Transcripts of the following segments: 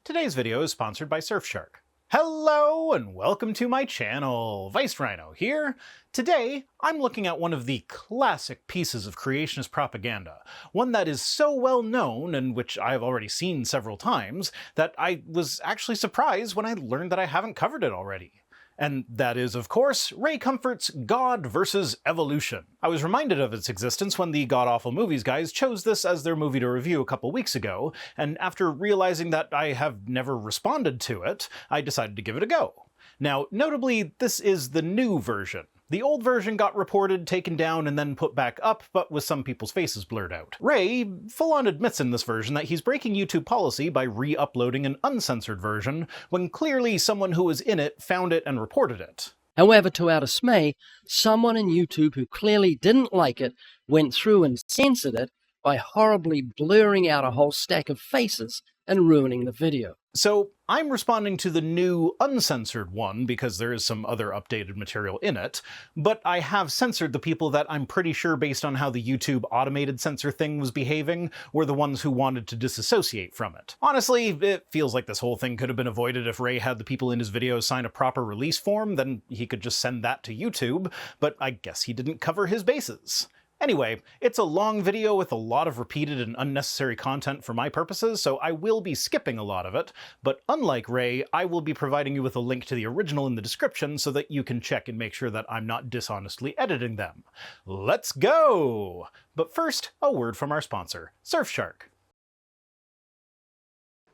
Today's video is sponsored by Surfshark. Hello and welcome to my channel, Rhino here. Today, I'm looking at one of the classic pieces of creationist propaganda, one that is so well known and which I've already seen several times that I was actually surprised when I learned that I haven't covered it already. And that is, of course, Ray Comfort's God vs. Evolution. I was reminded of its existence when the God Awful Movies guys chose this as their movie to review a couple weeks ago, and after realizing that I have never responded to it, I decided to give it a go. Now, notably, this is the new version. The old version got reported, taken down, and then put back up, but with some people's faces blurred out. Ray full-on admits in this version that he's breaking YouTube policy by re-uploading an uncensored version, when clearly someone who was in it found it and reported it. However, to our dismay, someone in YouTube who clearly didn't like it went through and censored it by horribly blurring out a whole stack of faces and ruining the video. So I'm responding to the new uncensored one because there is some other updated material in it, but I have censored the people that I'm pretty sure, based on how the YouTube automated censor thing was behaving, were the ones who wanted to disassociate from it. Honestly, it feels like this whole thing could have been avoided if Ray had the people in his videos sign a proper release form, then he could just send that to YouTube, but I guess he didn't cover his bases. Anyway, it's a long video with a lot of repeated and unnecessary content for my purposes, so I will be skipping a lot of it, but unlike Ray, I will be providing you with a link to the original in the description so that you can check and make sure that I'm not dishonestly editing them. Let's go! But first, a word from our sponsor, Surfshark.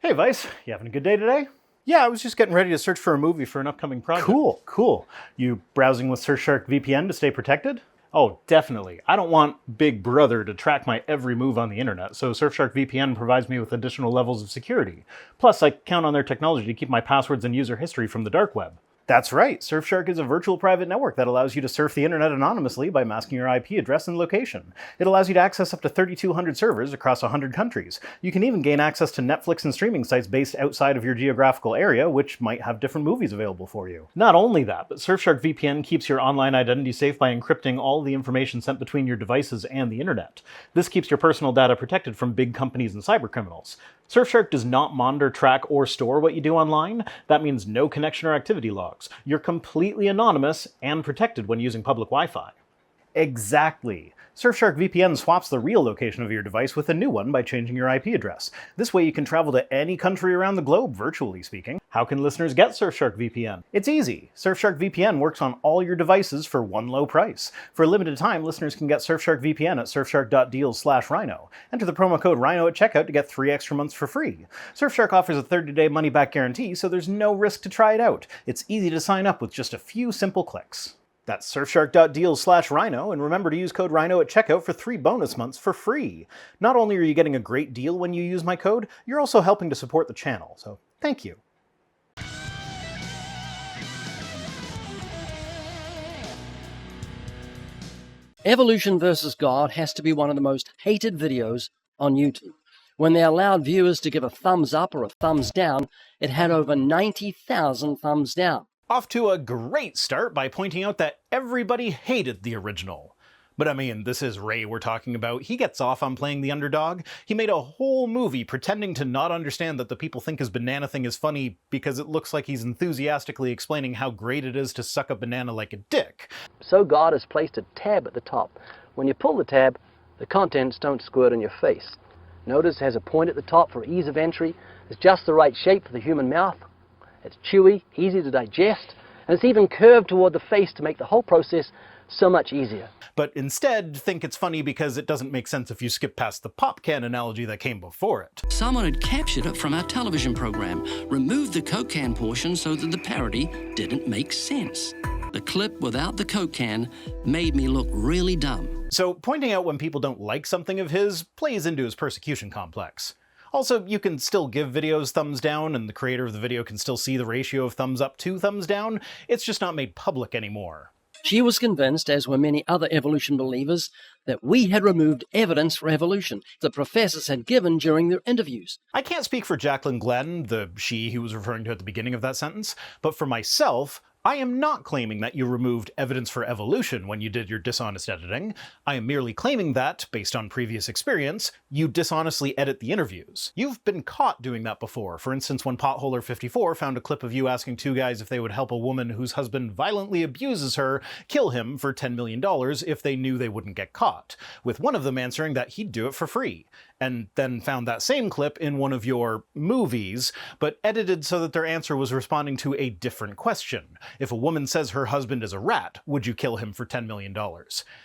Hey Vice, you having a good day today? Yeah, I was just getting ready to search for a movie for an upcoming project. Cool. You browsing with Surfshark VPN to stay protected? Oh, definitely. I don't want Big Brother to track my every move on the internet, so Surfshark VPN provides me with additional levels of security. Plus, I count on their technology to keep my passwords and user history from the dark web. That's right, Surfshark is a virtual private network that allows you to surf the internet anonymously by masking your IP address and location. It allows you to access up to 3,200 servers across 100 countries. You can even gain access to Netflix and streaming sites based outside of your geographical area, which might have different movies available for you. Not only that, but Surfshark VPN keeps your online identity safe by encrypting all the information sent between your devices and the internet. This keeps your personal data protected from big companies and cybercriminals. Surfshark does not monitor, track, or store what you do online. That means no connection or activity logs. You're completely anonymous and protected when using public Wi-Fi. Exactly. Surfshark VPN swaps the real location of your device with a new one by changing your IP address. This way you can travel to any country around the globe, virtually speaking. How can listeners get Surfshark VPN? It's easy. Surfshark VPN works on all your devices for one low price. For a limited time, listeners can get Surfshark VPN at surfshark.deals/Rhino. Enter the promo code Rhino at checkout to get 3 extra months for free. Surfshark offers a 30-day money-back guarantee, so there's no risk to try it out. It's easy to sign up with just a few simple clicks. That's surfshark.deals/Rhino, and remember to use code Rhino at checkout for 3 bonus months for free. Not only are you getting a great deal when you use my code, you're also helping to support the channel, so thank you. Evolution versus God has to be one of the most hated videos on YouTube. When they allowed viewers to give a thumbs up or a thumbs down, it had over 90,000 thumbs down. Off to a great start by pointing out that everybody hated the original. But I mean, this is Ray we're talking about. He gets off on playing the underdog. He made a whole movie pretending to not understand that the people think his banana thing is funny because it looks like he's enthusiastically explaining how great it is to suck a banana like a dick. So God has placed a tab at the top. When you pull the tab, the contents don't squirt in your face. Notice it has a point at the top for ease of entry. It's just the right shape for the human mouth. It's chewy, easy to digest, and it's even curved toward the face to make the whole process so much easier. But instead, think it's funny because it doesn't make sense if you skip past the pop can analogy that came before it. Someone had captured it from our television program, removed the Coke can portion so that the parody didn't make sense. The clip without the Coke can made me look really dumb. So pointing out when people don't like something of his plays into his persecution complex. Also, you can still give videos thumbs down, and the creator of the video can still see the ratio of thumbs up to thumbs down. It's just not made public anymore. She was convinced, as were many other evolution believers, that we had removed evidence for evolution the professors had given during their interviews. I can't speak for Jacqueline Glenn, the she he was referring to at the beginning of that sentence, but for myself, I am not claiming that you removed evidence for evolution when you did your dishonest editing. I am merely claiming that, based on previous experience, you dishonestly edit the interviews. You've been caught doing that before. For instance, when Potholer54 found a clip of you asking two guys if they would help a woman whose husband violently abuses her kill him for $10 million if they knew they wouldn't get caught, with one of them answering that he'd do it for free, and then found that same clip in one of your movies, but edited so that their answer was responding to a different question. If a woman says her husband is a rat, would you kill him for $10 million?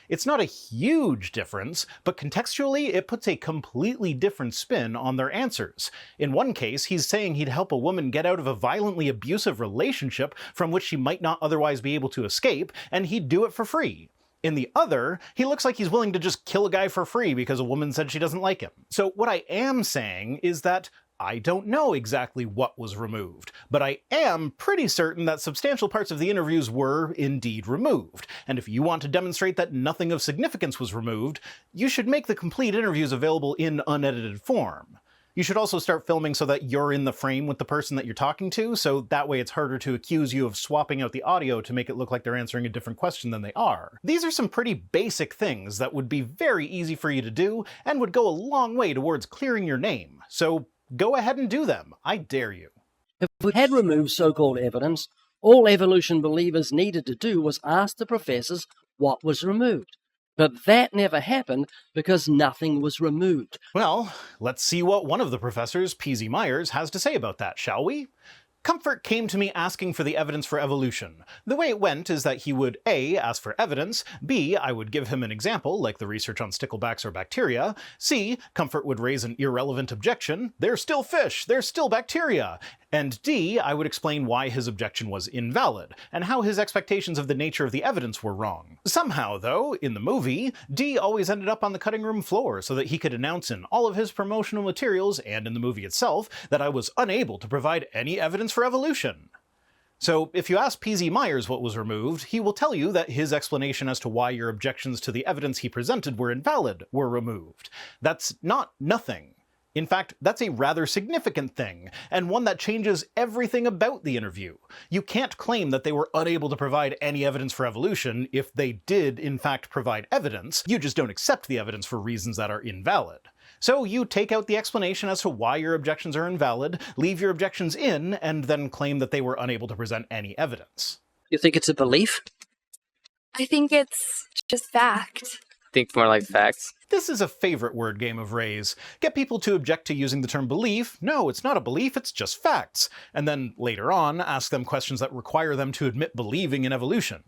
It's not a huge difference, but contextually it puts a completely different spin on their answers. In one case, he's saying he'd help a woman get out of a violently abusive relationship from which she might not otherwise be able to escape, and he'd do it for free. In the other, he looks like he's willing to just kill a guy for free because a woman said she doesn't like him. So what I am saying is that I don't know exactly what was removed, but I am pretty certain that substantial parts of the interviews were indeed removed. And if you want to demonstrate that nothing of significance was removed, you should make the complete interviews available in unedited form. You should also start filming so that you're in the frame with the person that you're talking to, so that way it's harder to accuse you of swapping out the audio to make it look like they're answering a different question than they are. These are some pretty basic things that would be very easy for you to do, and would go a long way towards clearing your name. So go ahead and do them. I dare you. If we had removed so-called evidence, all evolution believers needed to do was ask the professors what was removed. But that never happened because nothing was removed. Well, let's see what one of the professors, P.Z. Myers, has to say about that, shall we? Comfort came to me asking for the evidence for evolution. The way it went is that he would A, ask for evidence, B, I would give him an example, like the research on sticklebacks or bacteria, C, Comfort would raise an irrelevant objection, they're still fish, they're still bacteria, and D, I would explain why his objection was invalid, and how his expectations of the nature of the evidence were wrong. Somehow, though, in the movie, D always ended up on the cutting room floor so that he could announce in all of his promotional materials, and in the movie itself, that I was unable to provide any evidence for evolution. So if you ask P.Z. Myers what was removed, he will tell you that his explanation as to why your objections to the evidence he presented were invalid were removed. That's not nothing. In fact, that's a rather significant thing, and one that changes everything about the interview. You can't claim that they were unable to provide any evidence for evolution if they did, in fact, provide evidence. You just don't accept the evidence for reasons that are invalid. So you take out the explanation as to why your objections are invalid, leave your objections in, and then claim that they were unable to present any evidence. You think it's a belief? I think it's just fact. Think more like facts. This is a favorite word game of Ray's. Get people to object to using the term belief. No, it's not a belief, it's just facts. And then later on, ask them questions that require them to admit believing in evolution.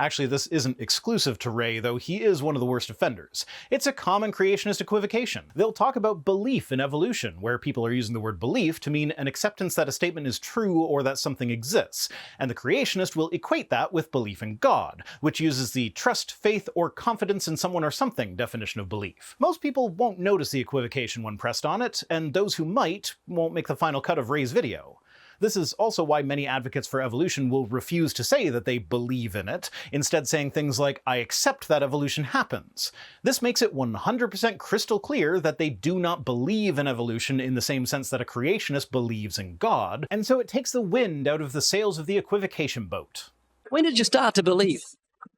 Actually, this isn't exclusive to Ray, though he is one of the worst offenders. It's a common creationist equivocation. They'll talk about belief in evolution, where people are using the word belief to mean an acceptance that a statement is true or that something exists, and the creationist will equate that with belief in God, which uses the trust, faith, or confidence in someone or something definition of belief. Most people won't notice the equivocation when pressed on it, and those who might won't make the final cut of Ray's video. This is also why many advocates for evolution will refuse to say that they believe in it, instead saying things like, I accept that evolution happens. This makes it 100% crystal clear that they do not believe in evolution in the same sense that a creationist believes in God, and so it takes the wind out of the sails of the equivocation boat. When did you start to believe?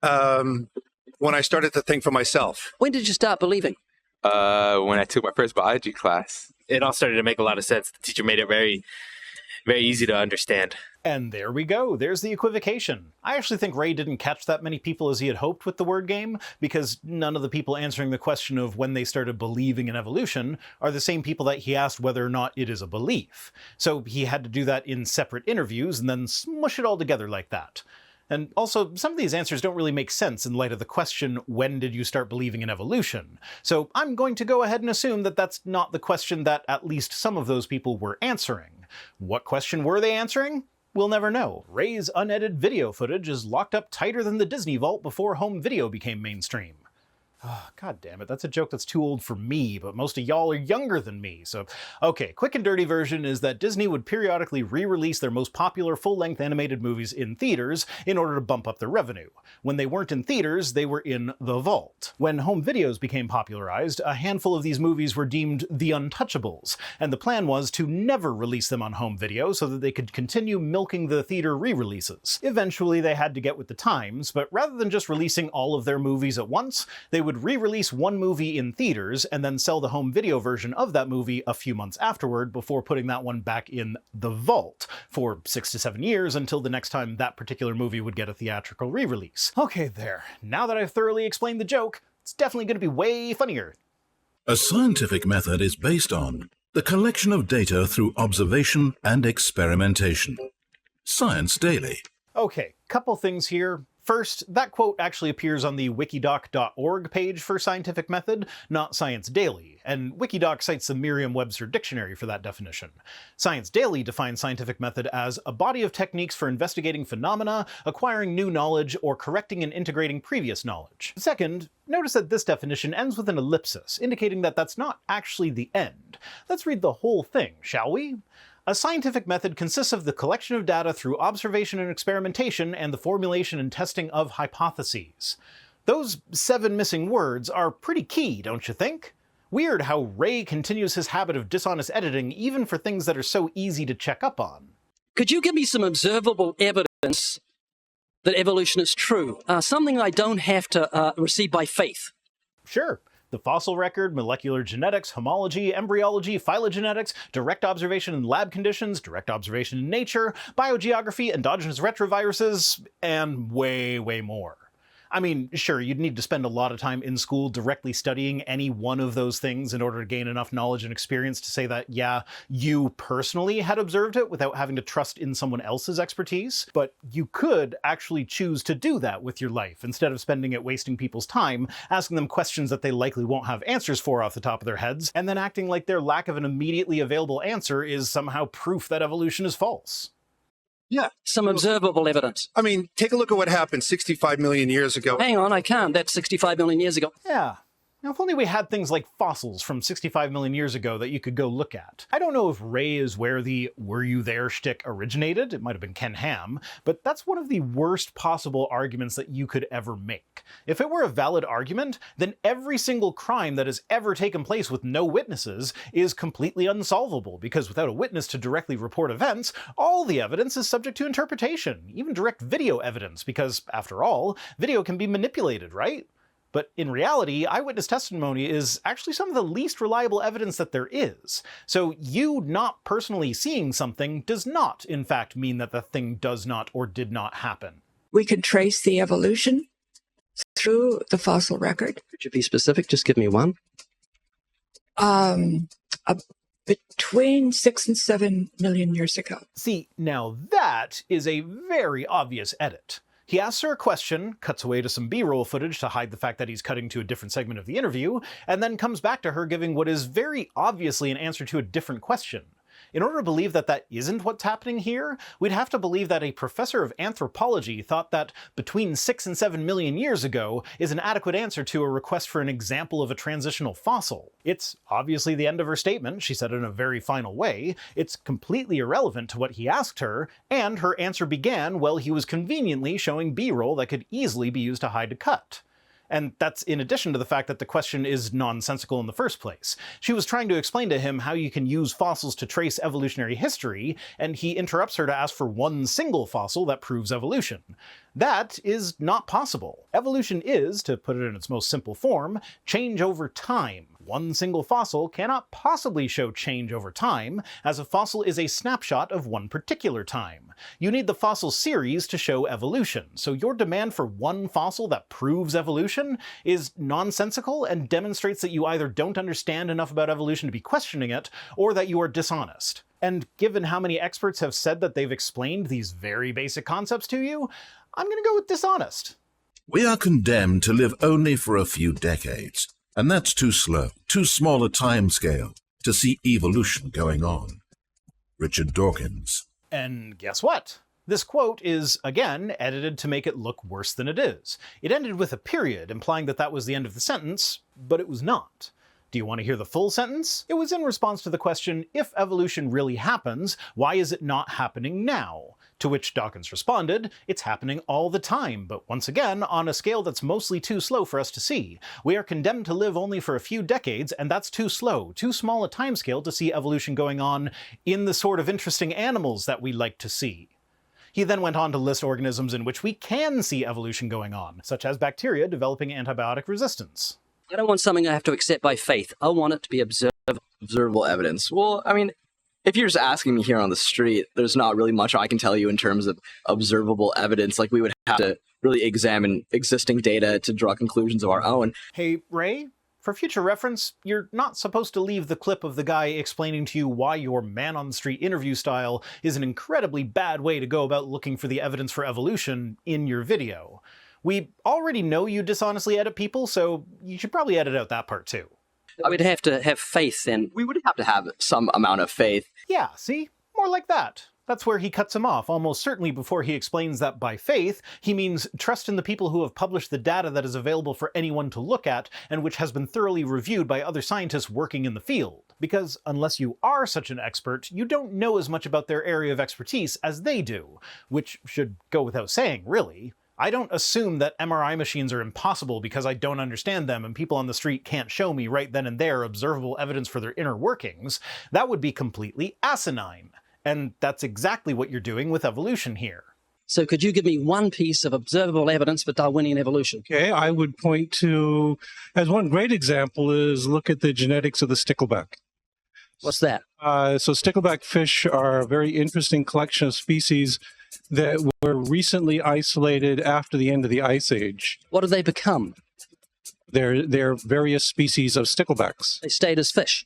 When I started to think for myself. When did you start believing? When I took my first biology class. It all started to make a lot of sense. The teacher made it very easy to understand. And there we go, there's the equivocation. I actually think Ray didn't catch that many people as he had hoped with the word game, because none of the people answering the question of when they started believing in evolution are the same people that he asked whether or not it is a belief. So he had to do that in separate interviews and then smush it all together like that. And also, some of these answers don't really make sense in light of the question, when did you start believing in evolution? So I'm going to go ahead and assume that that's not the question that at least some of those people were answering. What question were they answering? We'll never know. Ray's unedited video footage is locked up tighter than the Disney Vault before home video became mainstream. Oh, God damn it, that's a joke that's too old for me, but most of y'all are younger than me, so... Okay, quick and dirty version is that Disney would periodically re-release their most popular full-length animated movies in theaters in order to bump up their revenue. When they weren't in theaters, they were in the vault. When home videos became popularized, a handful of these movies were deemed the untouchables, and the plan was to never release them on home video so that they could continue milking the theater re-releases. Eventually, they had to get with the times, but rather than just releasing all of their movies at once, they would re-release one movie in theaters and then sell the home video version of that movie a few months afterward before putting that one back in the vault for 6 to 7 years until the next time that particular movie would get a theatrical re-release. Okay, there. Now that I've thoroughly explained the joke, it's definitely going to be way funnier. A scientific method is based on the collection of data through observation and experimentation. Science Daily. Okay, couple things here. First, that quote actually appears on the wikidoc.org page for scientific method, not Science Daily, and Wikidoc cites the Merriam-Webster dictionary for that definition. Science Daily defines scientific method as a body of techniques for investigating phenomena, acquiring new knowledge, or correcting and integrating previous knowledge. Second, notice that this definition ends with an ellipsis, indicating that that's not actually the end. Let's read the whole thing, shall we? A scientific method consists of the collection of data through observation and experimentation and the formulation and testing of hypotheses. Those 7 missing words are pretty key, don't you think? Weird how Ray continues his habit of dishonest editing even for things that are so easy to check up on. Could you give me some observable evidence that evolution is true? Something I don't have to receive by faith. Sure. The fossil record, molecular genetics, homology, embryology, phylogenetics, direct observation in lab conditions, direct observation in nature, biogeography, endogenous retroviruses, and way, way more. I mean, sure, you'd need to spend a lot of time in school directly studying any one of those things in order to gain enough knowledge and experience to say that, yeah, you personally had observed it without having to trust in someone else's expertise. But you could actually choose to do that with your life instead of spending it wasting people's time, asking them questions that they likely won't have answers for off the top of their heads, and then acting like their lack of an immediately available answer is somehow proof that evolution is false. Yeah. Some observable evidence. I mean, take a look at what happened 65 million years ago. Hang on, I can't. That's 65 million years ago. Yeah. Now, if only we had things like fossils from 65 million years ago that you could go look at. I don't know if Ray is where the "were you there" shtick originated. It might have been Ken Ham, but that's one of the worst possible arguments that you could ever make. If it were a valid argument, then every single crime that has ever taken place with no witnesses is completely unsolvable, because without a witness to directly report events, all the evidence is subject to interpretation, even direct video evidence, because, after all, video can be manipulated, right? But in reality, eyewitness testimony is actually some of the least reliable evidence that there is. So you not personally seeing something does not, in fact, mean that the thing does not or did not happen. We could trace the evolution through the fossil record. Could you be specific? Just give me one. Between 6 and 7 million years ago. See, now that is a very obvious edit. He asks her a question, cuts away to some B-roll footage to hide the fact that he's cutting to a different segment of the interview, and then comes back to her giving what is very obviously an answer to a different question. In order to believe that that isn't what's happening here, we'd have to believe that a professor of anthropology thought that between 6 and 7 million years ago is an adequate answer to a request for an example of a transitional fossil. It's obviously the end of her statement, she said it in a very final way, it's completely irrelevant to what he asked her, and her answer began while he was conveniently showing B-roll that could easily be used to hide a cut. And that's in addition to the fact that the question is nonsensical in the first place. She was trying to explain to him how you can use fossils to trace evolutionary history, and he interrupts her to ask for one single fossil that proves evolution. That is not possible. Evolution is, to put it in its most simple form, change over time. One single fossil cannot possibly show change over time, as a fossil is a snapshot of one particular time. You need the fossil series to show evolution, so your demand for one fossil that proves evolution is nonsensical and demonstrates that you either don't understand enough about evolution to be questioning it, or that you are dishonest. And given how many experts have said that they've explained these very basic concepts to you, I'm gonna go with dishonest. We are condemned to live only for a few decades, and that's too slow, too small a time scale to see evolution going on. Richard Dawkins. And guess what? This quote is, again, edited to make it look worse than it is. It ended with a period, implying that that was the end of the sentence, but it was not. Do you want to hear the full sentence? It was in response to the question, if evolution really happens, why is it not happening now? To which Dawkins responded, it's happening all the time, but once again, on a scale that's mostly too slow for us to see. We are condemned to live only for a few decades, and that's too slow, too small a timescale to see evolution going on in the sort of interesting animals that we like to see. He then went on to list organisms in which we can see evolution going on, such as bacteria developing antibiotic resistance. I don't want something I have to accept by faith. I want it to be observable evidence. Well, I mean, if you're just asking me here on the street, there's not really much I can tell you in terms of observable evidence. Like, we would have to really examine existing data to draw conclusions of our own. Hey, Ray, for future reference, you're not supposed to leave the clip of the guy explaining to you why your man-on-the-street interview style is an incredibly bad way to go about looking for the evidence for evolution in your video. We already know you dishonestly edit people, so you should probably edit out that part too. I would have to have faith then. We would have to have some amount of faith. Yeah, see? More like that. That's where he cuts him off, almost certainly before he explains that by faith, he means trust in the people who have published the data that is available for anyone to look at, and which has been thoroughly reviewed by other scientists working in the field. Because unless you are such an expert, you don't know as much about their area of expertise as they do, which should go without saying, really. I don't assume that MRI machines are impossible because I don't understand them and people on the street can't show me right then and there observable evidence for their inner workings. That would be completely asinine. And that's exactly what you're doing with evolution here. So could you give me one piece of observable evidence for Darwinian evolution? Okay, I would point to, as one great example, is look at the genetics of the stickleback. What's that? So stickleback fish are a very interesting collection of species that were recently isolated after the end of the Ice Age. What do they become? They're various species of sticklebacks. They stayed as fish.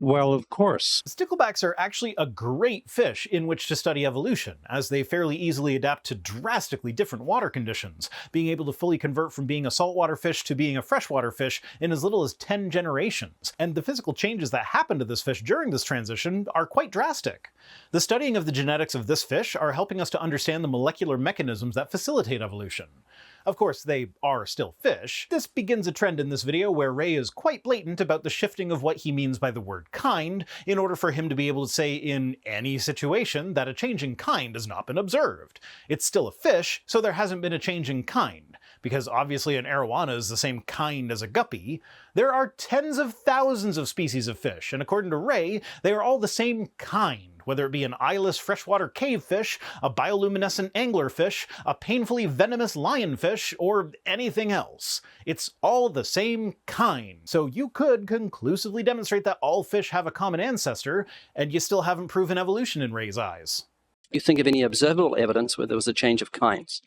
Well, of course. Sticklebacks are actually a great fish in which to study evolution, as they fairly easily adapt to drastically different water conditions, being able to fully convert from being a saltwater fish to being a freshwater fish in as little as 10 generations. And the physical changes that happen to this fish during this transition are quite drastic. The studying of the genetics of this fish are helping us to understand the molecular mechanisms that facilitate evolution. Of course, they are still fish. This begins a trend in this video where Ray is quite blatant about the shifting of what he means by the word kind, in order for him to be able to say in any situation that a change in kind has not been observed. It's still a fish, so there hasn't been a change in kind. Because obviously an arowana is the same kind as a guppy. There are tens of thousands of species of fish, and according to Ray, they are all the same kind. Whether it be an eyeless freshwater cavefish, a bioluminescent anglerfish, a painfully venomous lionfish, or anything else. It's all the same kind. So you could conclusively demonstrate that all fish have a common ancestor, and you still haven't proven evolution in Ray's eyes. You think of any observable evidence where there was a change of kinds?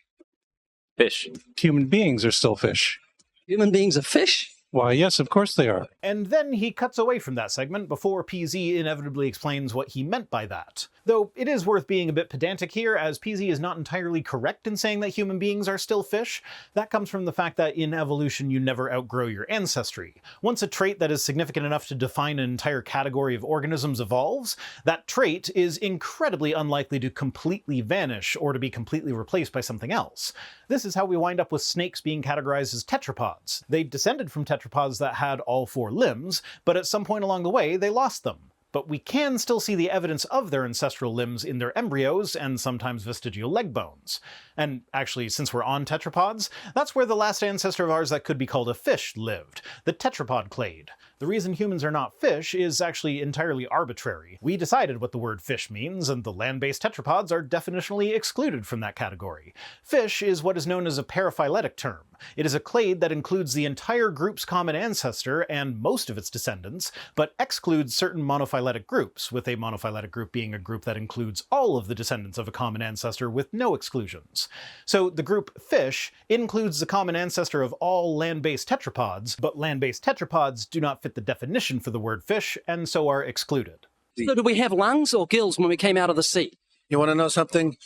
Fish. Human beings are still fish. Human beings are fish? Why, yes, of course they are. And then he cuts away from that segment before PZ inevitably explains what he meant by that. Though it is worth being a bit pedantic here, as PZ is not entirely correct in saying that human beings are still fish. That comes from the fact that in evolution you never outgrow your ancestry. Once a trait that is significant enough to define an entire category of organisms evolves, that trait is incredibly unlikely to completely vanish or to be completely replaced by something else. This is how we wind up with snakes being categorized as tetrapods. They descended from tetrapods that had all 4 limbs, but at some point along the way they lost them. But we can still see the evidence of their ancestral limbs in their embryos and sometimes vestigial leg bones. And actually, since we're on tetrapods, that's where the last ancestor of ours that could be called a fish lived, the tetrapod clade. The reason humans are not fish is actually entirely arbitrary. We decided what the word fish means, and the land-based tetrapods are definitionally excluded from that category. Fish is what is known as a paraphyletic term. It is a clade that includes the entire group's common ancestor and most of its descendants, but excludes certain monophyletic groups, with a monophyletic group being a group that includes all of the descendants of a common ancestor with no exclusions. So the group fish includes the common ancestor of all land-based tetrapods, but land-based tetrapods do not fit the definition for the word fish, and so are excluded. So did we have lungs or gills when we came out of the sea? You want to know something?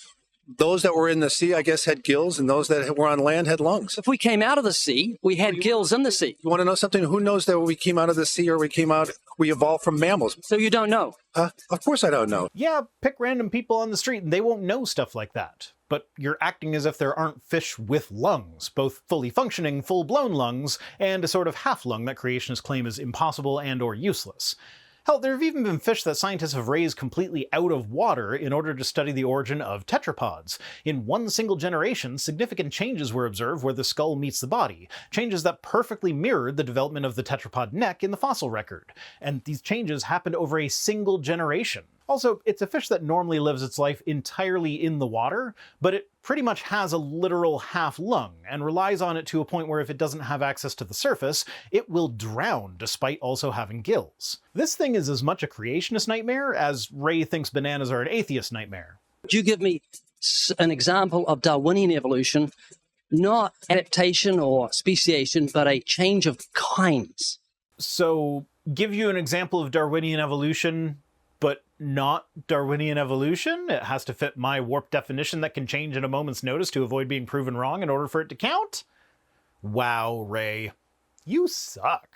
Those that were in the sea, I guess, had gills, and those that were on land had lungs. If we came out of the sea, we had gills in the sea. You want to know something? Who knows that we came out of the sea or we evolved from mammals? So you don't know? Of course I don't know. Yeah, pick random people on the street and they won't know stuff like that. But you're acting as if there aren't fish with lungs, both fully functioning, full-blown lungs, and a sort of half-lung that creationists claim is impossible and or useless. Hell, there have even been fish that scientists have raised completely out of water in order to study the origin of tetrapods. In one single generation, significant changes were observed where the skull meets the body, changes that perfectly mirrored the development of the tetrapod neck in the fossil record. And these changes happened over a single generation. Also, it's a fish that normally lives its life entirely in the water, but it pretty much has a literal half-lung, and relies on it to a point where if it doesn't have access to the surface, it will drown despite also having gills. This thing is as much a creationist nightmare as Ray thinks bananas are an atheist nightmare. Would you give me an example of Darwinian evolution, not adaptation or speciation, but a change of kinds? So, give you an example of Darwinian evolution, but not Darwinian evolution? It has to fit my warped definition that can change at a moment's notice to avoid being proven wrong in order for it to count? Wow, Ray. You suck.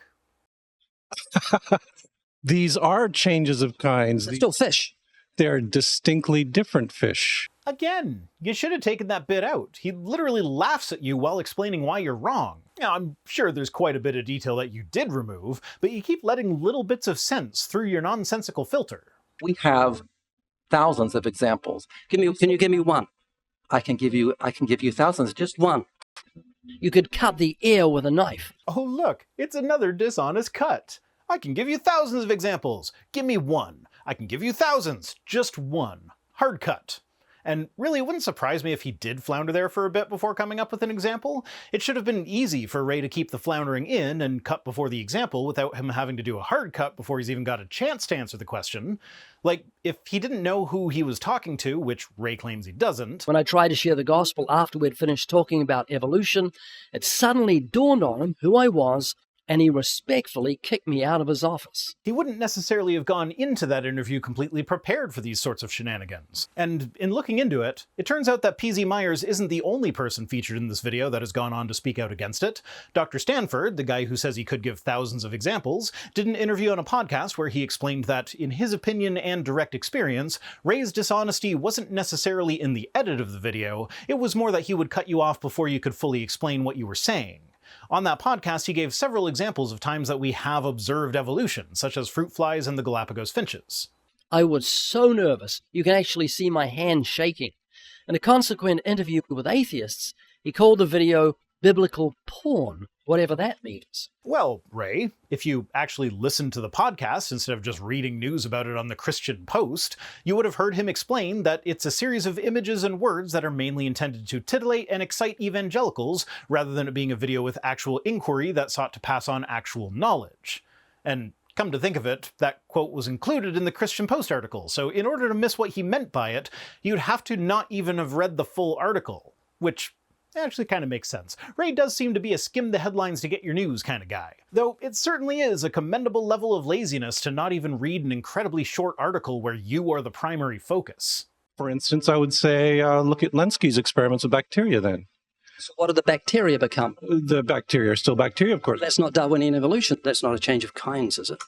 These are changes of kinds. They're still fish. They're distinctly different fish. Again, you should have taken that bit out. He literally laughs at you while explaining why you're wrong. Now, I'm sure there's quite a bit of detail that you did remove, but you keep letting little bits of sense through your nonsensical filter. We have thousands of examples. Can you give me one? I can give you thousands. Just one. You could cut the ear with a knife. Oh look, it's another dishonest cut. I can give you thousands of examples. Give me one. I can give you thousands. Just one. Hard cut. And really, it wouldn't surprise me if he did flounder there for a bit before coming up with an example. It should have been easy for Ray to keep the floundering in and cut before the example without him having to do a hard cut before he's even got a chance to answer the question. Like, if he didn't know who he was talking to, which Ray claims he doesn't. When I tried to share the gospel after we'd finished talking about evolution, it suddenly dawned on him who I was, and he respectfully kicked me out of his office. He wouldn't necessarily have gone into that interview completely prepared for these sorts of shenanigans. And in looking into it, it turns out that P.Z. Myers isn't the only person featured in this video that has gone on to speak out against it. Dr. Stanford, the guy who says he could give thousands of examples, did an interview on a podcast where he explained that, in his opinion and direct experience, Ray's dishonesty wasn't necessarily in the edit of the video, it was more that he would cut you off before you could fully explain what you were saying. On that podcast, he gave several examples of times that we have observed evolution, such as fruit flies and the Galapagos finches. I was so nervous, you can actually see my hand shaking. In a consequent interview with Atheists, he called the video biblical porn, whatever that means. Well, Ray, if you actually listened to the podcast instead of just reading news about it on the Christian Post, you would have heard him explain that it's a series of images and words that are mainly intended to titillate and excite evangelicals, rather than it being a video with actual inquiry that sought to pass on actual knowledge. And come to think of it, that quote was included in the Christian Post article, so in order to miss what he meant by it, you'd have to not even have read the full article, which actually kind of makes sense. Ray does seem to be a skim the headlines to get your news kind of guy. Though it certainly is a commendable level of laziness to not even read an incredibly short article where you are the primary focus. For instance, I would say, look at Lenski's experiments with bacteria then. So what do the bacteria become? The bacteria are still bacteria, of course. That's not Darwinian evolution. That's not a change of kinds, is it?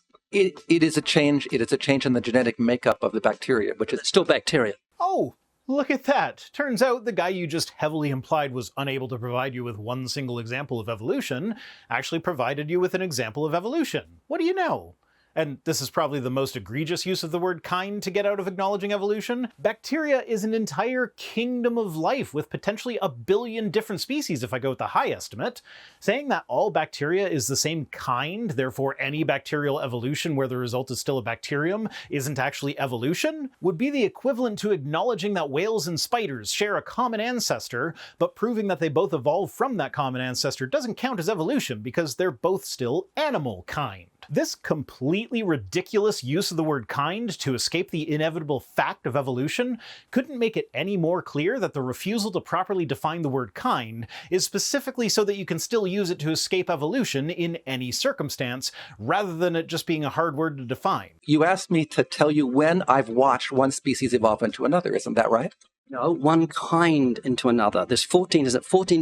It is a change. It is a change in the genetic makeup of the bacteria, which is still bacteria. Oh! Look at that! Turns out the guy you just heavily implied was unable to provide you with one single example of evolution actually provided you with an example of evolution. What do you know? And this is probably the most egregious use of the word kind to get out of acknowledging evolution. Bacteria is an entire kingdom of life with potentially 1 billion different species if I go with the high estimate. Saying that all bacteria is the same kind, therefore any bacterial evolution where the result is still a bacterium isn't actually evolution, would be the equivalent to acknowledging that whales and spiders share a common ancestor, but proving that they both evolved from that common ancestor doesn't count as evolution because they're both still animal kind. This completely ridiculous use of the word kind to escape the inevitable fact of evolution couldn't make it any more clear that the refusal to properly define the word kind is specifically so that you can still use it to escape evolution in any circumstance, rather than it just being a hard word to define. You asked me to tell you when I've watched one species evolve into another, isn't that right? No, one kind into another. There's 14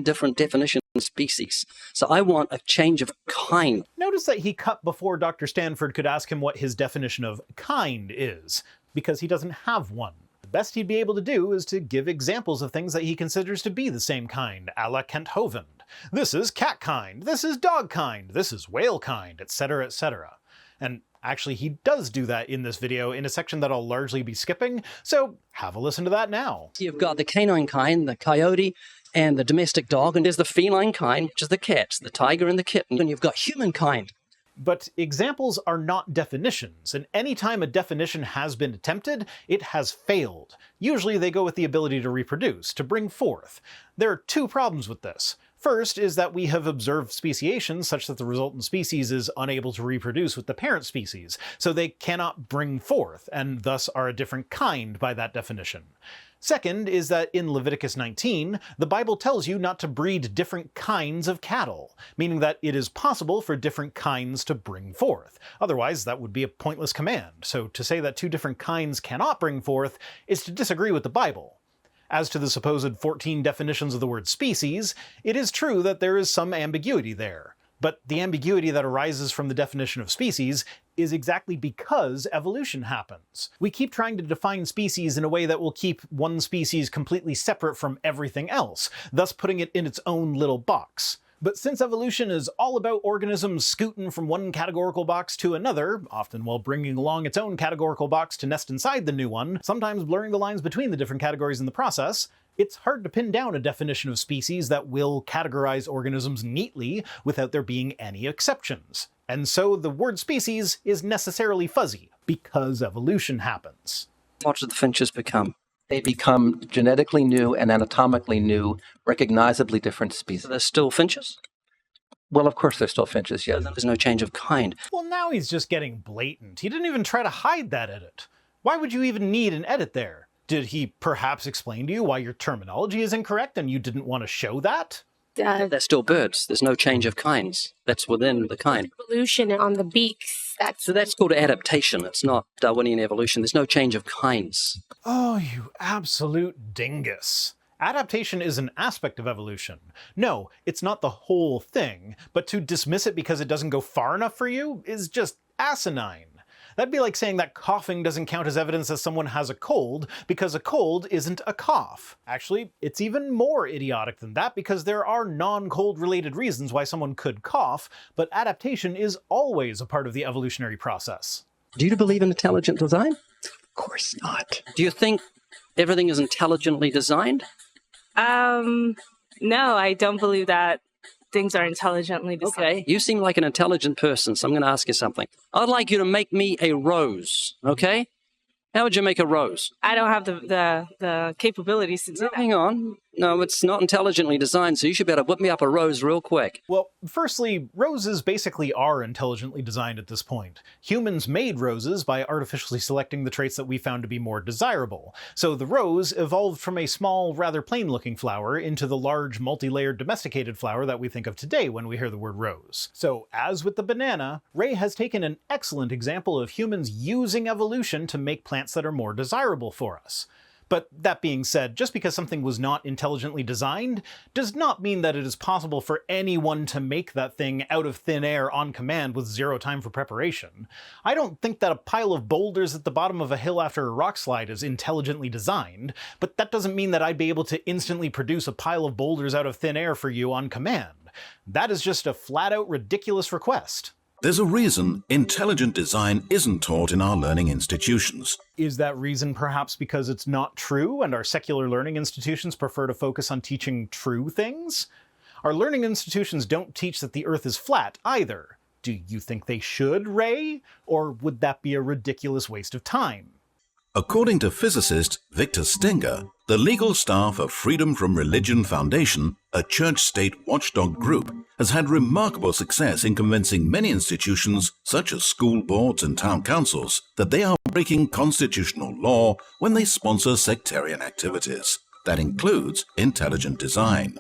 different definitions of species. So I want a change of kind. Notice that he cut before Dr. Stanford could ask him what his definition of kind is, because he doesn't have one. The best he'd be able to do is to give examples of things that he considers to be the same kind, a la Kent Hovind. This is cat kind, this is dog kind, this is whale kind, etc., etc. And actually, he does do that in this video in a section that I'll largely be skipping, so have a listen to that now. You've got the canine kind, the coyote, and the domestic dog, and there's the feline kind, which is the cats, the tiger and the kitten, and you've got humankind. But examples are not definitions, and anytime a definition has been attempted, it has failed. Usually they go with the ability to reproduce, to bring forth. There are two problems with this. First is that we have observed speciation such that the resultant species is unable to reproduce with the parent species, so they cannot bring forth, and thus are a different kind by that definition. Second is that in Leviticus 19, the Bible tells you not to breed different kinds of cattle, meaning that it is possible for different kinds to bring forth. Otherwise, that would be a pointless command, so to say that two different kinds cannot bring forth is to disagree with the Bible. As to the supposed 14 definitions of the word species, it is true that there is some ambiguity there. But the ambiguity that arises from the definition of species is exactly because evolution happens. We keep trying to define species in a way that will keep one species completely separate from everything else, thus putting it in its own little box. But since evolution is all about organisms scooting from one categorical box to another, often while bringing along its own categorical box to nest inside the new one, sometimes blurring the lines between the different categories in the process, it's hard to pin down a definition of species that will categorize organisms neatly without there being any exceptions. And so the word species is necessarily fuzzy, because evolution happens. What do the finches become? They become genetically new and anatomically new, recognizably different species. So they're still finches? Well, of course they're still finches, yes. There's no change of kind. Well, now he's just getting blatant. He didn't even try to hide that edit. Why would you even need an edit there? Did he perhaps explain to you why your terminology is incorrect and you didn't want to show that? They're still birds. There's no change of kinds. That's within the kind. Evolution on the beaks. So that's called adaptation. It's not Darwinian evolution. There's no change of kinds. Oh, you absolute dingus. Adaptation is an aspect of evolution. No, it's not the whole thing, but to dismiss it because it doesn't go far enough for you is just asinine. That'd be like saying that coughing doesn't count as evidence that someone has a cold because a cold isn't a cough. Actually, it's even more idiotic than that because there are non-cold related reasons why someone could cough, but adaptation is always a part of the evolutionary process. Do you believe in intelligent design? Of course not. Do you think everything is intelligently designed? No, I don't believe that things are intelligently designed. Okay, you seem like an intelligent person, so I'm going to ask you something. I'd like you to make me a rose, okay? How would you make a rose? I don't have the capabilities to do that. Hang on. No, it's not intelligently designed, so you should be able to whip me up a rose real quick. Well, firstly, roses basically are intelligently designed at this point. Humans made roses by artificially selecting the traits that we found to be more desirable. So the rose evolved from a small, rather plain-looking flower into the large, multi-layered domesticated flower that we think of today when we hear the word rose. So, as with the banana, Ray has taken an excellent example of humans using evolution to make plants that are more desirable for us. But that being said, just because something was not intelligently designed does not mean that it is possible for anyone to make that thing out of thin air on command with zero time for preparation. I don't think that a pile of boulders at the bottom of a hill after a rock slide is intelligently designed, but that doesn't mean that I'd be able to instantly produce a pile of boulders out of thin air for you on command. That is just a flat-out ridiculous request. There's a reason intelligent design isn't taught in our learning institutions. Is that reason perhaps because it's not true and our secular learning institutions prefer to focus on teaching true things? Our learning institutions don't teach that the Earth is flat either. Do you think they should, Ray? Or would that be a ridiculous waste of time? According to physicist Victor Stenger, the legal staff of Freedom from Religion Foundation, a church-state watchdog group, has had remarkable success in convincing many institutions, such as school boards and town councils, that they are breaking constitutional law when they sponsor sectarian activities. That includes intelligent design.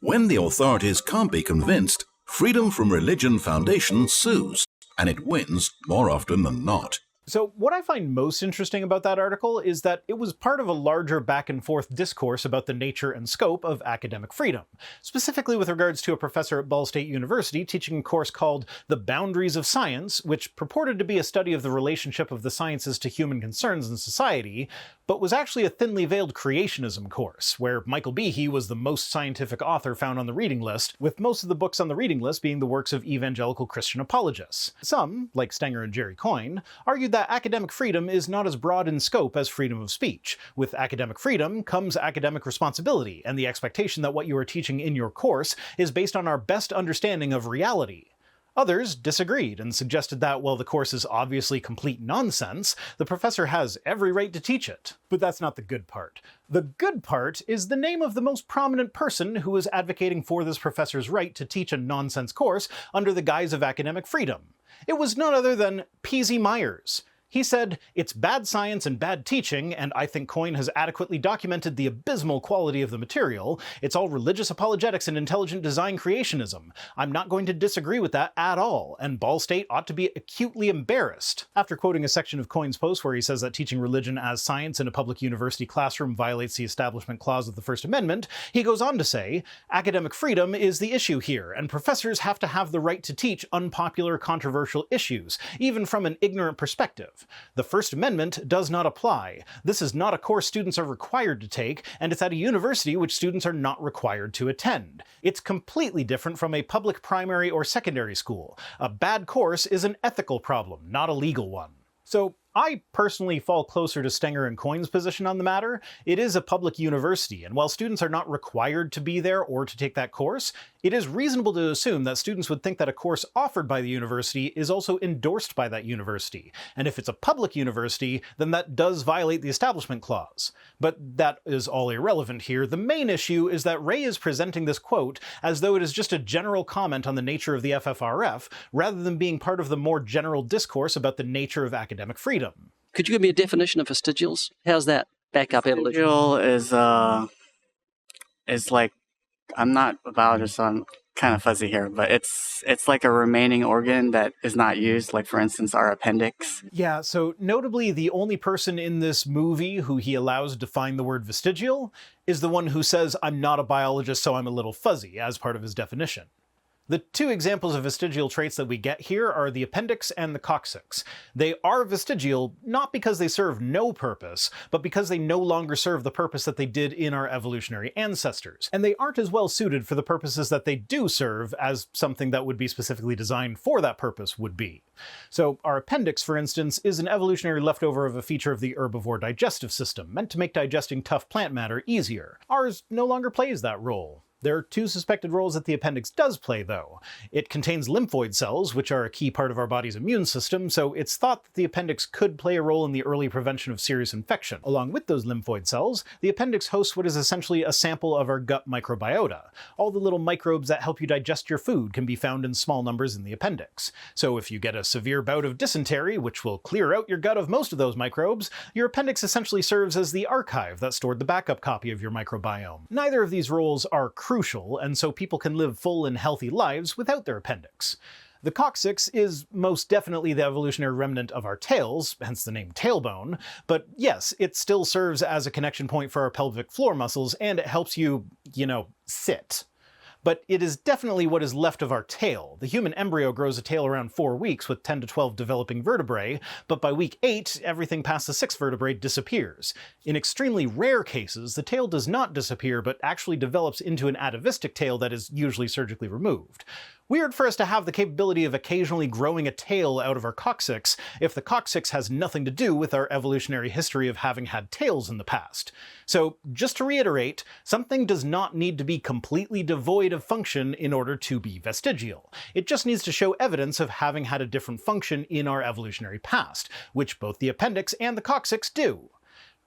When the authorities can't be convinced, Freedom from Religion Foundation sues, and it wins more often than not. So what I find most interesting about that article is that it was part of a larger back and forth discourse about the nature and scope of academic freedom, specifically with regards to a professor at Ball State University teaching a course called The Boundaries of Science, which purported to be a study of the relationship of the sciences to human concerns in society, but was actually a thinly veiled creationism course, where Michael Behe was the most scientific author found on the reading list, with most of the books on the reading list being the works of evangelical Christian apologists. Some, like Stenger and Jerry Coyne, argued that academic freedom is not as broad in scope as freedom of speech. With academic freedom comes academic responsibility, and the expectation that what you are teaching in your course is based on our best understanding of reality. Others disagreed and suggested that while the course is obviously complete nonsense, the professor has every right to teach it. But that's not the good part. The good part is the name of the most prominent person who is advocating for this professor's right to teach a nonsense course under the guise of academic freedom. It was none other than P.Z. Myers. He said, "It's bad science and bad teaching, and I think Coyne has adequately documented the abysmal quality of the material. It's all religious apologetics and intelligent design creationism. I'm not going to disagree with that at all, and Ball State ought to be acutely embarrassed." After quoting a section of Coyne's post where he says that teaching religion as science in a public university classroom violates the Establishment Clause of the First Amendment, he goes on to say, "Academic freedom is the issue here, and professors have to have the right to teach unpopular, controversial issues, even from an ignorant perspective. The First Amendment does not apply. This is not a course students are required to take, and it's at a university which students are not required to attend. It's completely different from a public primary or secondary school. A bad course is an ethical problem, not a legal one." So, I personally fall closer to Stenger and Coyne's position on the matter. It is a public university, and while students are not required to be there or to take that course, it is reasonable to assume that students would think that a course offered by the university is also endorsed by that university. And if it's a public university, then that does violate the Establishment Clause. But that is all irrelevant here. The main issue is that Ray is presenting this quote as though it is just a general comment on the nature of the FFRF, rather than being part of the more general discourse about the nature of academic freedom. Could you give me a definition of vestigials? How's that back up evolution? Vestigial is like, I'm not a biologist, so I'm kind of fuzzy here, but it's like a remaining organ that is not used, like for instance our appendix. Yeah, so notably the only person in this movie who he allows define the word vestigial is the one who says, "I'm not a biologist, so I'm a little fuzzy," as part of his definition. The two examples of vestigial traits that we get here are the appendix and the coccyx. They are vestigial not because they serve no purpose, but because they no longer serve the purpose that they did in our evolutionary ancestors. And they aren't as well suited for the purposes that they do serve as something that would be specifically designed for that purpose would be. So our appendix, for instance, is an evolutionary leftover of a feature of the herbivore digestive system, meant to make digesting tough plant matter easier. Ours no longer plays that role. There are two suspected roles that the appendix does play, though. It contains lymphoid cells, which are a key part of our body's immune system, so it's thought that the appendix could play a role in the early prevention of serious infection. Along with those lymphoid cells, the appendix hosts what is essentially a sample of our gut microbiota. All the little microbes that help you digest your food can be found in small numbers in the appendix. So if you get a severe bout of dysentery, which will clear out your gut of most of those microbes, your appendix essentially serves as the archive that stored the backup copy of your microbiome. Neither of these roles are crucial, and so people can live full and healthy lives without their appendix. The coccyx is most definitely the evolutionary remnant of our tails, hence the name tailbone, but yes, it still serves as a connection point for our pelvic floor muscles, and it helps you, sit. But it is definitely what is left of our tail. The human embryo grows a tail around 4 weeks with 10 to 12 developing vertebrae, but by week 8, everything past the 6th vertebrae disappears. In extremely rare cases, the tail does not disappear, but actually develops into an atavistic tail that is usually surgically removed. Weird for us to have the capability of occasionally growing a tail out of our coccyx if the coccyx has nothing to do with our evolutionary history of having had tails in the past. So, just to reiterate, something does not need to be completely devoid of function in order to be vestigial. It just needs to show evidence of having had a different function in our evolutionary past, which both the appendix and the coccyx do.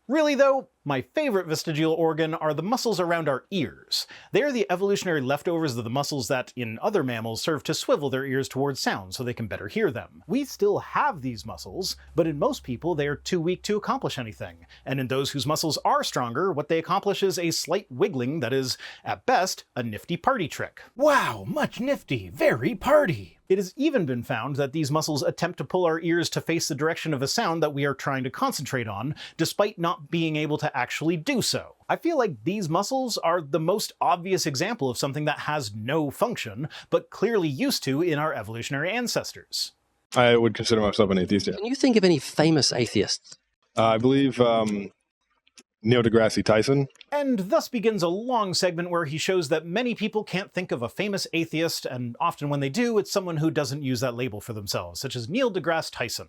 Really though, My favorite vestigial organ are the muscles around our ears. They are the evolutionary leftovers of the muscles that, in other mammals, serve to swivel their ears towards sound so they can better hear them. We still have these muscles, but in most people they are too weak to accomplish anything, and in those whose muscles are stronger, what they accomplish is a slight wiggling that is, at best, a nifty party trick. Wow, much nifty, very party! It has even been found that these muscles attempt to pull our ears to face the direction of a sound that we are trying to concentrate on, despite not being able to actually do so. I feel like these muscles are the most obvious example of something that has no function, but clearly used to in our evolutionary ancestors. I would consider myself an atheist, yeah. Can you think of any famous atheists? I believe Neil deGrasse Tyson. And thus begins a long segment where he shows that many people can't think of a famous atheist, and often when they do, it's someone who doesn't use that label for themselves, such as Neil deGrasse Tyson.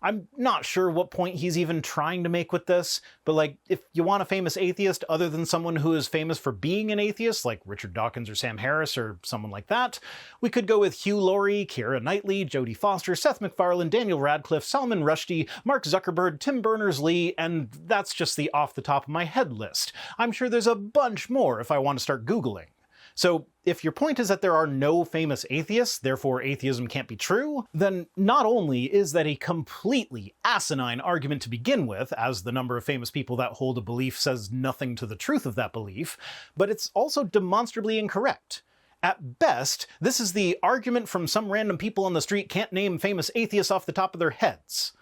I'm not sure what point he's even trying to make with this, but like, if you want a famous atheist other than someone who is famous for being an atheist, like Richard Dawkins or Sam Harris or someone like that, we could go with Hugh Laurie, Keira Knightley, Jodie Foster, Seth MacFarlane, Daniel Radcliffe, Salman Rushdie, Mark Zuckerberg, Tim Berners-Lee, and that's just the off the top of my head list. I'm sure there's a bunch more if I want to start Googling. So if your point is that there are no famous atheists, therefore atheism can't be true, then not only is that a completely asinine argument to begin with, as the number of famous people that hold a belief says nothing to the truth of that belief, but it's also demonstrably incorrect. At best, this is the argument from some random people on the street can't name famous atheists off the top of their heads.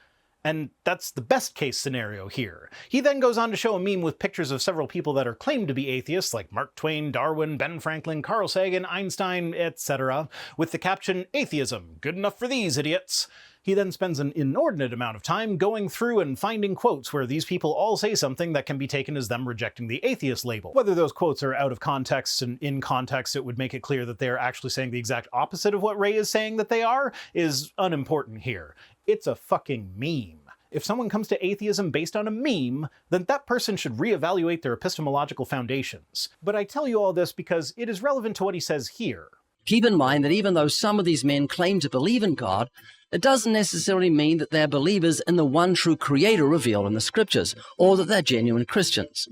And that's the best case scenario here. He then goes on to show a meme with pictures of several people that are claimed to be atheists, like Mark Twain, Darwin, Ben Franklin, Carl Sagan, Einstein, etc., with the caption, "Atheism, good enough for these idiots." He then spends an inordinate amount of time going through and finding quotes where these people all say something that can be taken as them rejecting the atheist label. Whether those quotes are out of context and in context it would make it clear that they're actually saying the exact opposite of what Ray is saying that they are, is unimportant here. It's a fucking meme. If someone comes to atheism based on a meme, then that person should reevaluate their epistemological foundations. But I tell you all this because it is relevant to what he says here. Keep in mind that even though some of these men claim to believe in God, it doesn't necessarily mean that they're believers in the one true creator revealed in the scriptures, or that they're genuine Christians.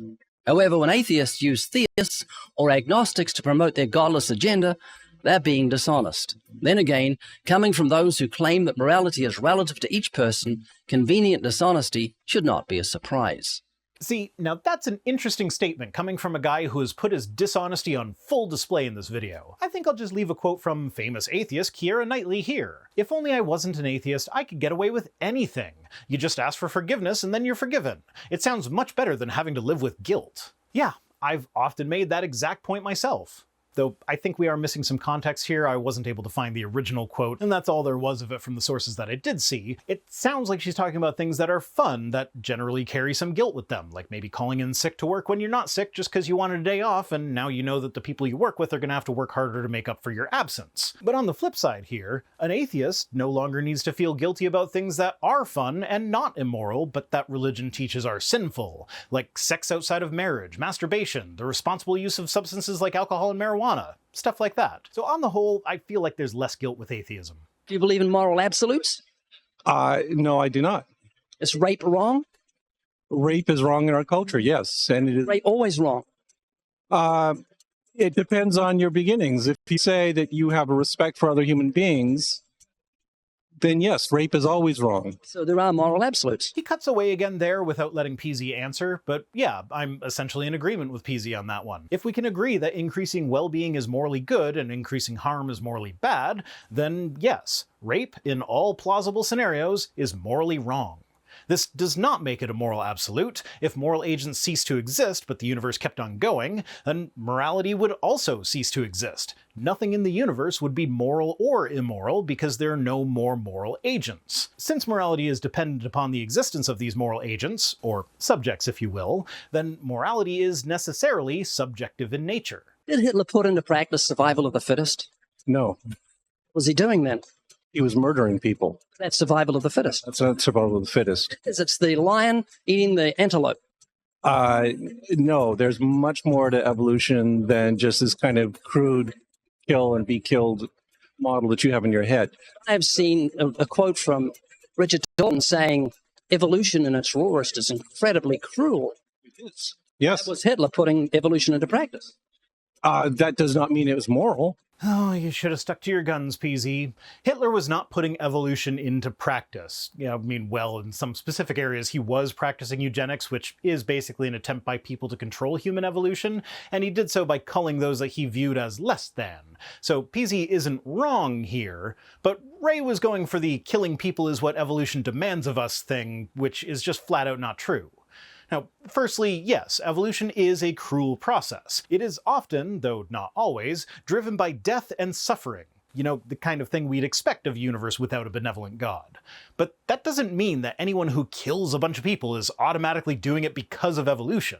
However, when atheists use theists or agnostics to promote their godless agenda, they're being dishonest. Then again, coming from those who claim that morality is relative to each person, convenient dishonesty should not be a surprise. See, now that's an interesting statement coming from a guy who has put his dishonesty on full display in this video. I think I'll just leave a quote from famous atheist Keira Knightley here. "If only I wasn't an atheist, I could get away with anything. You just ask for forgiveness and then you're forgiven. It sounds much better than having to live with guilt." Yeah, I've often made that exact point myself. Though I think we are missing some context here. I wasn't able to find the original quote, and that's all there was of it from the sources that I did see. It sounds like she's talking about things that are fun, that generally carry some guilt with them, like maybe calling in sick to work when you're not sick just because you wanted a day off, and now you know that the people you work with are going to have to work harder to make up for your absence. But on the flip side here, an atheist no longer needs to feel guilty about things that are fun and not immoral, but that religion teaches are sinful, like sex outside of marriage, masturbation, the responsible use of substances like alcohol and marijuana, stuff like that. So on the whole, I feel like there's less guilt with atheism. Do you believe in moral absolutes? No, I do not. Is rape wrong? Rape is wrong in our culture, yes. And it is Rape always wrong? It depends on your beginnings. If you say that you have a respect for other human beings, then yes, rape is always wrong. So there are moral absolutes. He cuts away again there without letting PZ answer, but yeah, I'm essentially in agreement with PZ on that one. If we can agree that increasing well-being is morally good and increasing harm is morally bad, then yes, rape in all plausible scenarios is morally wrong. This does not make it a moral absolute. If moral agents ceased to exist, but the universe kept on going, then morality would also cease to exist. Nothing in the universe would be moral or immoral because there are no more moral agents. Since morality is dependent upon the existence of these moral agents, or subjects if you will, then morality is necessarily subjective in nature. Did Hitler put into practice survival of the fittest? No. What was he doing then? He was murdering people. That's survival of the fittest. That's not survival of the fittest. It's the lion eating the antelope. No, there's much more to evolution than just this kind of crude kill and be killed model that you have in your head. I've seen a quote from Richard Dalton saying, evolution in its rawest is incredibly cruel. Yes. That was Hitler putting evolution into practice. That does not mean it was moral. Oh, you should have stuck to your guns, PZ. Hitler was not putting evolution into practice. Well, in some specific areas he was practicing eugenics, which is basically an attempt by people to control human evolution, and he did so by culling those that he viewed as less than. So PZ isn't wrong here, but Ray was going for the killing people is what evolution demands of us thing, which is just flat out not true. Now, firstly, yes, evolution is a cruel process. It is often, though not always, driven by death and suffering. The kind of thing we'd expect of a universe without a benevolent God. But that doesn't mean that anyone who kills a bunch of people is automatically doing it because of evolution.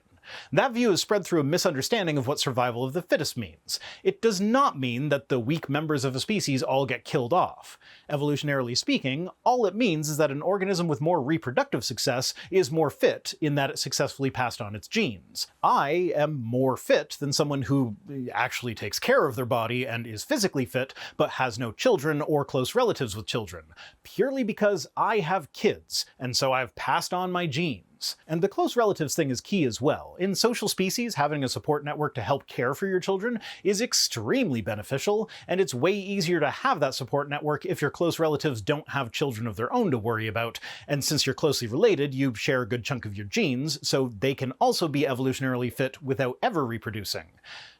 That view is spread through a misunderstanding of what survival of the fittest means. It does not mean that the weak members of a species all get killed off. Evolutionarily speaking, all it means is that an organism with more reproductive success is more fit in that it successfully passed on its genes. I am more fit than someone who actually takes care of their body and is physically fit, but has no children or close relatives with children, purely because I have kids, and so I've passed on my genes. And the close relatives thing is key as well. In social species, having a support network to help care for your children is extremely beneficial, and it's way easier to have that support network if your close relatives don't have children of their own to worry about, and since you're closely related, you share a good chunk of your genes, so they can also be evolutionarily fit without ever reproducing.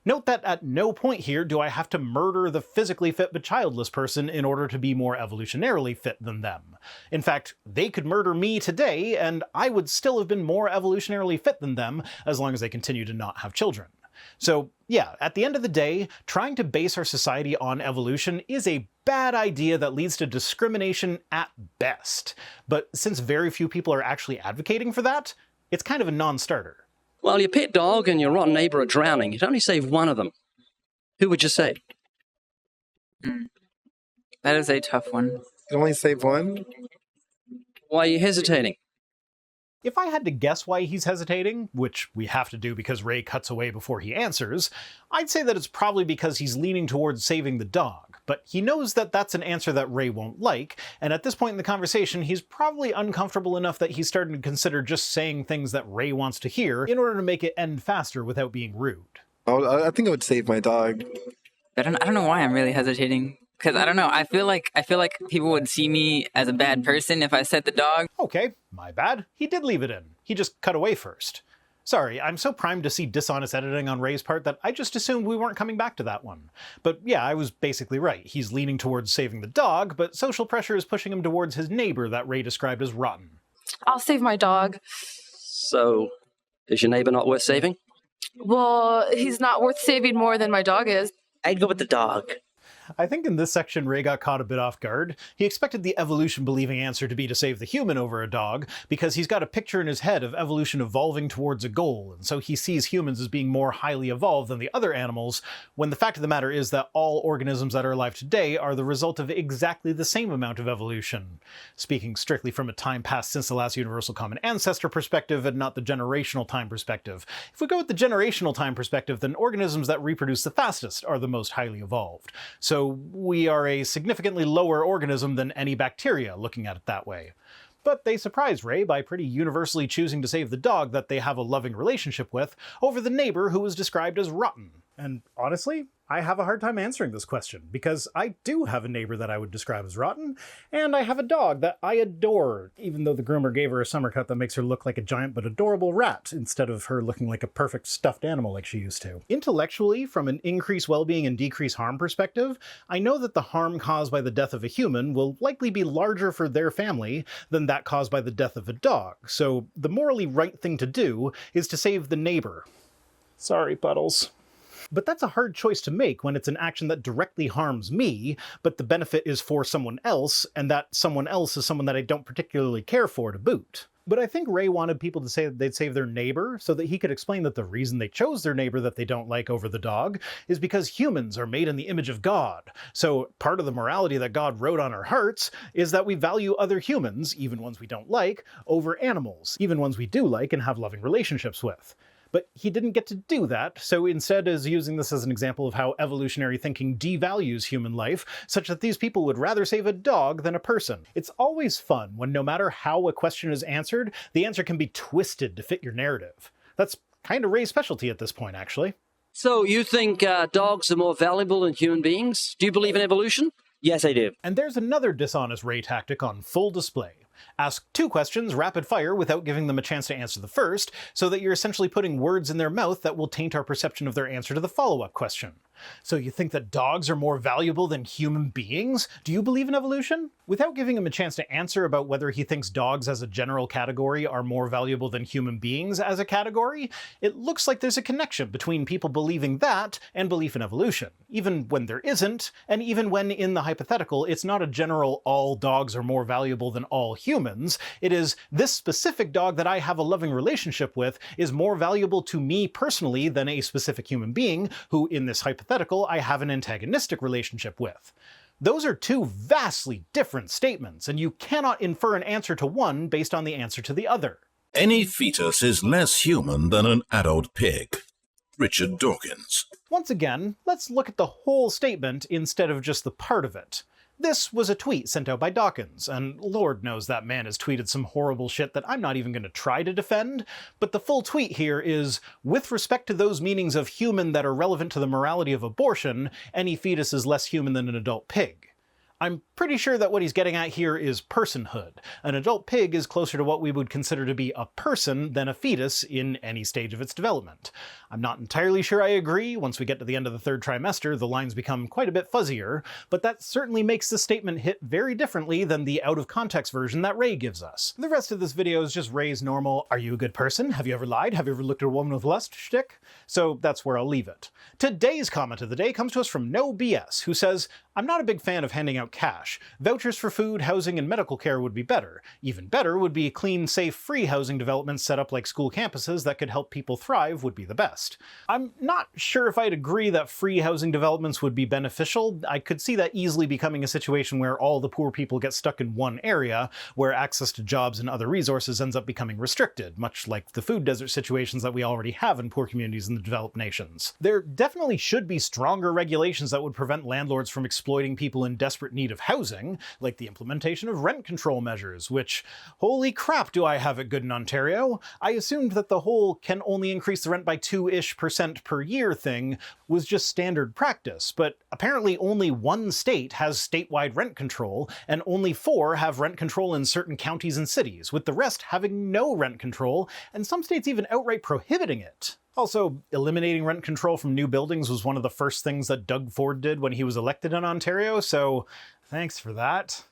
Note that at no point here do I have to murder the physically fit but childless person in order to be more evolutionarily fit than them. In fact, they could murder me today, and I would still have been more evolutionarily fit than them as long as they continue to not have children. So yeah, at the end of the day, trying to base our society on evolution is a bad idea that leads to discrimination at best. But since very few people are actually advocating for that, it's kind of a non-starter. Well, your pet dog and your rotten neighbor are drowning. You'd only save one of them. Who would you save? That is a tough one. You only save one? Why are you hesitating? If I had to guess why he's hesitating, which we have to do because Ray cuts away before he answers, I'd say that it's probably because he's leaning towards saving the dog. But he knows that that's an answer that Ray won't like, and at this point in the conversation, he's probably uncomfortable enough that he's starting to consider just saying things that Ray wants to hear in order to make it end faster without being rude. Oh, I think I would save my dog. I don't know why I'm really hesitating. Because I don't know, I feel like people would see me as a bad person if I said the dog. Okay, my bad. He did leave it in. He just cut away first. Sorry, I'm so primed to see dishonest editing on Ray's part that I just assumed we weren't coming back to that one. But yeah, I was basically right. He's leaning towards saving the dog, but social pressure is pushing him towards his neighbor that Ray described as rotten. I'll save my dog. So, is your neighbor not worth saving? Well, he's not worth saving more than my dog is. I'd go with the dog. I think in this section, Ray got caught a bit off guard. He expected the evolution-believing answer to be to save the human over a dog, because he's got a picture in his head of evolution evolving towards a goal, and so he sees humans as being more highly evolved than the other animals, when the fact of the matter is that all organisms that are alive today are the result of exactly the same amount of evolution. Speaking strictly from a time passed since the last universal common ancestor perspective and not the generational time perspective. If we go with the generational time perspective, then organisms that reproduce the fastest are the most highly evolved. So we are a significantly lower organism than any bacteria, looking at it that way. But they surprise Ray by pretty universally choosing to save the dog that they have a loving relationship with over the neighbor who was described as rotten. And honestly, I have a hard time answering this question, because I do have a neighbor that I would describe as rotten, and I have a dog that I adore, even though the groomer gave her a summer cut that makes her look like a giant but adorable rat, instead of her looking like a perfect stuffed animal like she used to. Intellectually, from an increase well-being and decrease harm perspective, I know that the harm caused by the death of a human will likely be larger for their family than that caused by the death of a dog, so the morally right thing to do is to save the neighbor. Sorry, Puddles. But that's a hard choice to make when it's an action that directly harms me, but the benefit is for someone else, and that someone else is someone that I don't particularly care for to boot. But I think Ray wanted people to say that they'd save their neighbor so that he could explain that the reason they chose their neighbor that they don't like over the dog is because humans are made in the image of God. So part of the morality that God wrote on our hearts is that we value other humans, even ones we don't like, over animals, even ones we do like and have loving relationships with. But he didn't get to do that, so instead is using this as an example of how evolutionary thinking devalues human life, such that these people would rather save a dog than a person. It's always fun when no matter how a question is answered, the answer can be twisted to fit your narrative. That's kind of Ray's specialty at this point, actually. So you think dogs are more valuable than human beings? Do you believe in evolution? Yes, I do. And there's another dishonest Ray tactic on full display. Ask 2 questions rapid fire without giving them a chance to answer the first, so that you're essentially putting words in their mouth that will taint our perception of their answer to the follow-up question. So you think that dogs are more valuable than human beings? Do you believe in evolution? Without giving him a chance to answer about whether he thinks dogs as a general category are more valuable than human beings as a category, it looks like there's a connection between people believing that and belief in evolution, even when there isn't, and even when in the hypothetical it's not a general all dogs are more valuable than all humans. It is this specific dog that I have a loving relationship with is more valuable to me personally than a specific human being who, in this hypothetical, I have an antagonistic relationship with. Those are 2 vastly different statements, and you cannot infer an answer to one based on the answer to the other. Any fetus is less human than an adult pig. Richard Dawkins. Once again, let's look at the whole statement instead of just the part of it. This was a tweet sent out by Dawkins, and Lord knows that man has tweeted some horrible shit that I'm not even going to try to defend, but the full tweet here is, with respect to those meanings of human that are relevant to the morality of abortion, any fetus is less human than an adult pig. I'm pretty sure that what he's getting at here is personhood. An adult pig is closer to what we would consider to be a person than a fetus in any stage of its development. I'm not entirely sure I agree. Once we get to the end of the 3rd trimester, the lines become quite a bit fuzzier, but that certainly makes the statement hit very differently than the out-of-context version that Ray gives us. The rest of this video is just Ray's normal, are you a good person? Have you ever lied? Have you ever looked at a woman with lust shtick? So that's where I'll leave it. Today's comment of the day comes to us from No BS, who says, I'm not a big fan of handing out cash. Vouchers for food, housing, and medical care would be better. Even better would be clean, safe, free housing developments set up like school campuses that could help people thrive would be the best. I'm not sure if I'd agree that free housing developments would be beneficial. I could see that easily becoming a situation where all the poor people get stuck in one area, where access to jobs and other resources ends up becoming restricted, much like the food desert situations that we already have in poor communities in the developed nations. There definitely should be stronger regulations that would prevent landlords from exploiting people in desperate need of housing, like the implementation of rent control measures, which, holy crap do I have it good in Ontario. I assumed that the whole can only increase the rent by 2% per year thing was just standard practice, but apparently only 1 state has statewide rent control, and only 4 have rent control in certain counties and cities, with the rest having no rent control, and some states even outright prohibiting it. Also, eliminating rent control from new buildings was one of the first things that Doug Ford did when he was elected in Ontario, so thanks for that.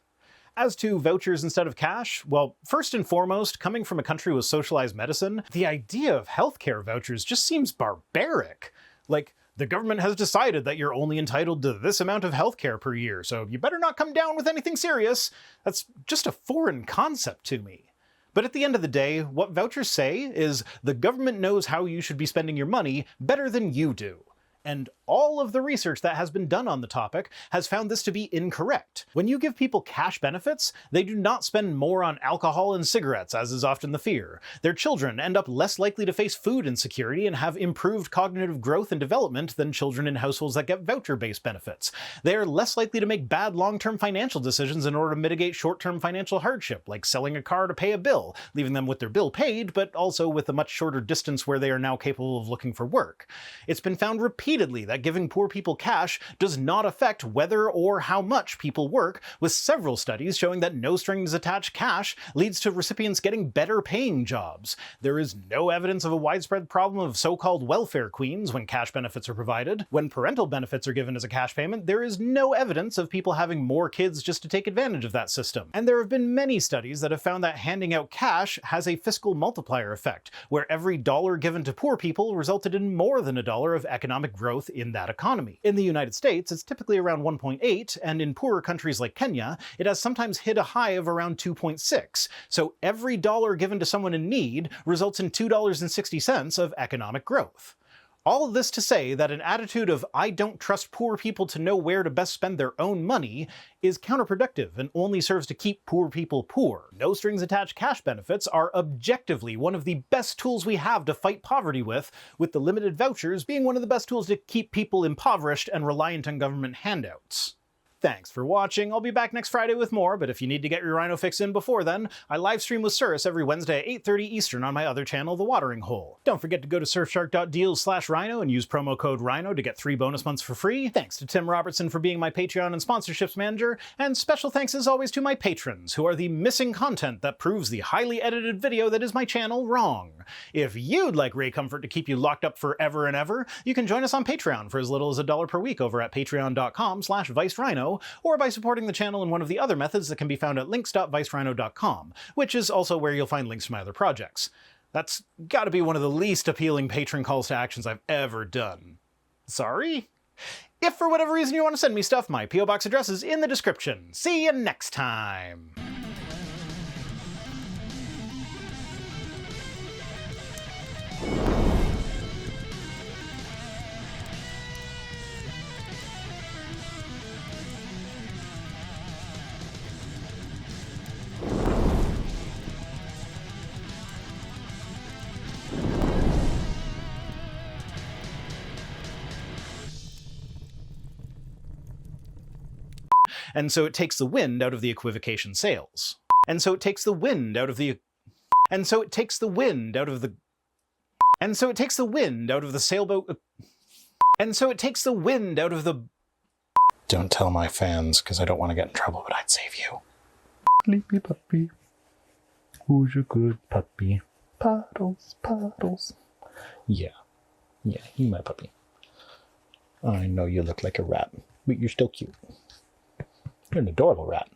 As to vouchers instead of cash, well, first and foremost, coming from a country with socialized medicine, the idea of healthcare vouchers just seems barbaric. Like, the government has decided that you're only entitled to this amount of healthcare per year, so you better not come down with anything serious. That's just a foreign concept to me. But at the end of the day, what vouchers say is the government knows how you should be spending your money better than you do. And all of the research that has been done on the topic has found this to be incorrect. When you give people cash benefits, they do not spend more on alcohol and cigarettes, as is often the fear. Their children end up less likely to face food insecurity and have improved cognitive growth and development than children in households that get voucher-based benefits. They are less likely to make bad long-term financial decisions in order to mitigate short-term financial hardship, like selling a car to pay a bill, leaving them with their bill paid, but also with a much shorter distance where they are now capable of looking for work. It's been found repeatedly that giving poor people cash does not affect whether or how much people work, with several studies showing that no strings attached cash leads to recipients getting better paying jobs. There is no evidence of a widespread problem of so-called welfare queens when cash benefits are provided. When parental benefits are given as a cash payment, there is no evidence of people having more kids just to take advantage of that system. And there have been many studies that have found that handing out cash has a fiscal multiplier effect, where every dollar given to poor people resulted in more than $1 of economic growth in that economy. In the United States, it's typically around 1.8, and in poorer countries like Kenya, it has sometimes hit a high of around 2.6. So every dollar given to someone in need results in $2.60 of economic growth. All of this to say that an attitude of I don't trust poor people to know where to best spend their own money is counterproductive and only serves to keep poor people poor. No strings attached cash benefits are objectively one of the best tools we have to fight poverty with the limited vouchers being one of the best tools to keep people impoverished and reliant on government handouts. Thanks for watching. I'll be back next Friday with more, but if you need to get your Rhino fix in before then, I livestream with Cirrus every Wednesday at 8:30 Eastern on my other channel, The Watering Hole. Don't forget to go to surfshark.deals/Rhino and use promo code Rhino to get 3 bonus months for free. Thanks to Tim Robertson for being my Patreon and sponsorships manager, and special thanks as always to my patrons, who are the missing content that proves the highly edited video that is my channel wrong. If you'd like Ray Comfort to keep you locked up forever and ever, you can join us on Patreon for as little as $1 per week over at patreon.com/ViceRhino, or by supporting the channel in one of the other methods that can be found at links.vicerhino.com, which is also where you'll find links to my other projects. That's gotta be one of the least appealing patron calls to actions I've ever done. Sorry? If for whatever reason you want to send me stuff, my P.O. Box address is in the description. See you next time! And so it takes the wind out of the equivocation sails. And so it takes the wind out of the... And so it takes the wind out of the... And so it takes the wind out of the sailboat... And so it takes the wind out of the... Don't tell my fans, because I don't want to get in trouble, but I'd save you. Sleepy puppy. Who's your good puppy? Puddles, puddles. Yeah, he's my puppy. I know you look like a rat, but you're still cute. You're an adorable rat.